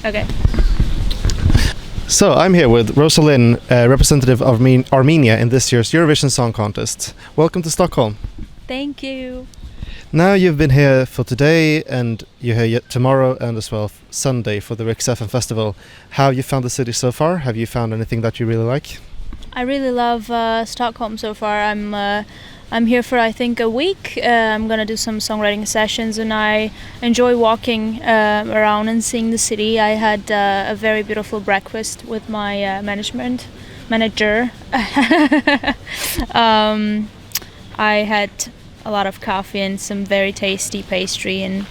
Okay. So I'm here with Rosa Linn, representative of Armenia in this year's Eurovision Song Contest. Welcome to Stockholm. Thank you. Now you've been here for today, and you're here yet tomorrow and as well Sunday for the Rix FM festival. How have you found the city so far? Have you found anything that you really like? I really love Stockholm so far. I'm here for I think a week. I'm gonna do some songwriting sessions, and I enjoy walking around and seeing the city. I had a very beautiful breakfast with my manager. I had a lot of coffee and some very tasty pastry, and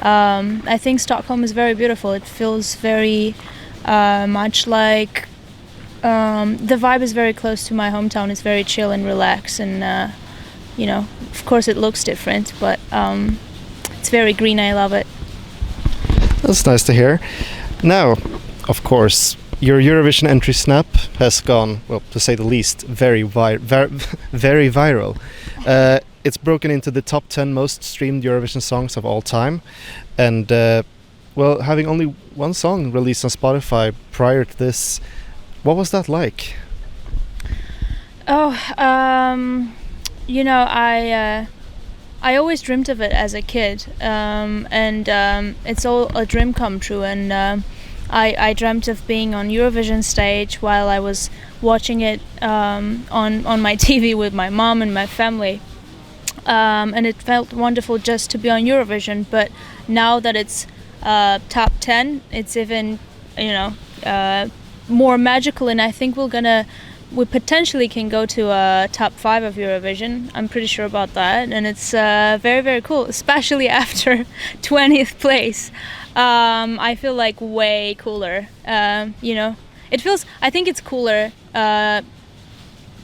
I think Stockholm is very beautiful. It feels very much like the vibe is very close to my hometown. It's very chill and relaxed, and of course it looks different, but it's very green. I love it. That's nice to hear. Now, of course, your Eurovision entry snap has gone, well, to say the least, very viral. It's broken into the top 10 most streamed Eurovision songs of all time, and having only one song released on Spotify prior to this, what was that like? I always dreamed of it as a kid, and it's all a dream come true. And I dreamt of being on Eurovision stage while I was watching it on my TV with my mom and my family. And it felt wonderful just to be on Eurovision, but now that it's top 10, it's even more magical, and I think we potentially can go to a top 5 of Eurovision. I'm pretty sure about that, and it's very, very cool, especially after 20th place. I feel like way cooler. I think it's cooler.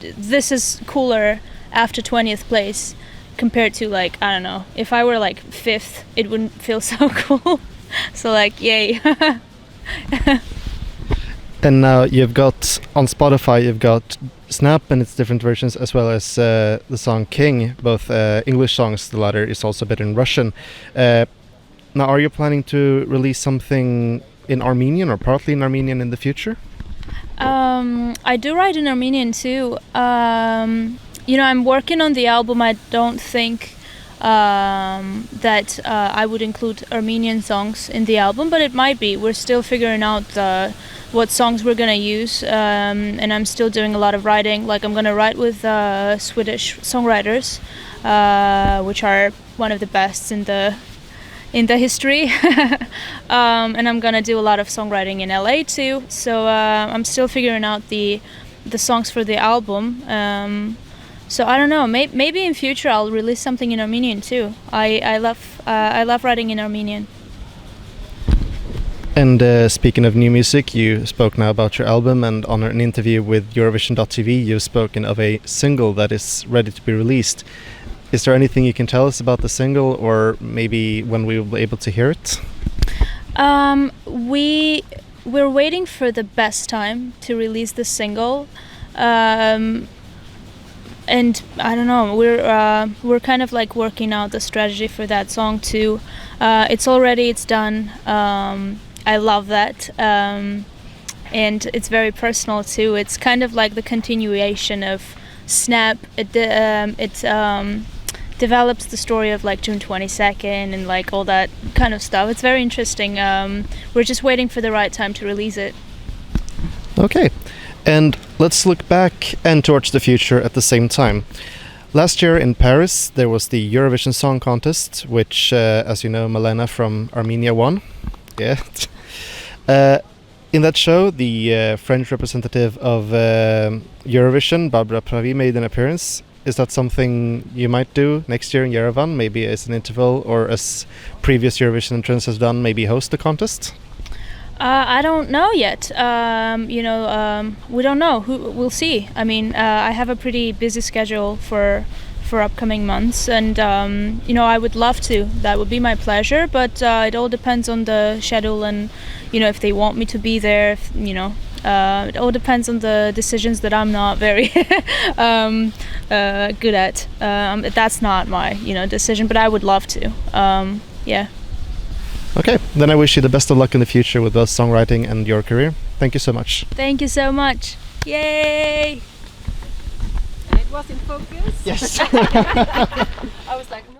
This is cooler after 20th place compared to, like, I don't know, if I were like 5th, it wouldn't feel so cool. So, like, yay. And now you've got, on Spotify, you've got Snap and its different versions, as well as the song King, both English songs. The latter is also a bit in Russian. Now, are you planning to release something in Armenian or partly in Armenian in the future? I do write in Armenian too. I'm working on the album. I don't think that I would include Armenian songs in the album, but it might be. We're still figuring out what songs we're gonna use, and I'm still doing a lot of writing. Like, I'm gonna write with Swedish songwriters, which are one of the best in the history. And I'm gonna do a lot of songwriting in LA too. So I'm still figuring out the songs for the album. So I don't know. Maybe in future I'll release something in Armenian too. I love writing in Armenian. And speaking of new music, you spoke now about your album, and on an interview with Eurovision.tv, you've spoken of a single that is ready to be released. Is there anything you can tell us about the single, or maybe when we will be able to hear it? We're waiting for the best time to release the single. And I don't know, we're kind of like working out the strategy for that song too. It's done. I love that, and it's very personal too. It's kind of like the continuation of Snap. It develops the story of like June 22nd and like all that kind of stuff. It's very interesting. We're just waiting for the right time to release it. Okay. And let's look back and towards the future at the same time. Last year in Paris, there was the Eurovision Song Contest, which, as you know, Malena from Armenia won. Yeah. In that show, the French representative of Eurovision, Barbara Pravi, made an appearance. Is that something you might do next year in Yerevan, maybe as an interval, or as previous Eurovision entrants has done, maybe host the contest? I don't know yet. We don't know. We'll see. I mean, I have a pretty busy schedule for upcoming months, and I would love to. That would be my pleasure, but it all depends on the schedule, and if they want me to be there. It all depends on the decisions that I'm not very good at. That's not my decision, but I would love to. Yeah. Okay, then I wish you the best of luck in the future with both songwriting and your career. Thank you so much. Thank you so much. Yay! It was in focus. Yes. I was like,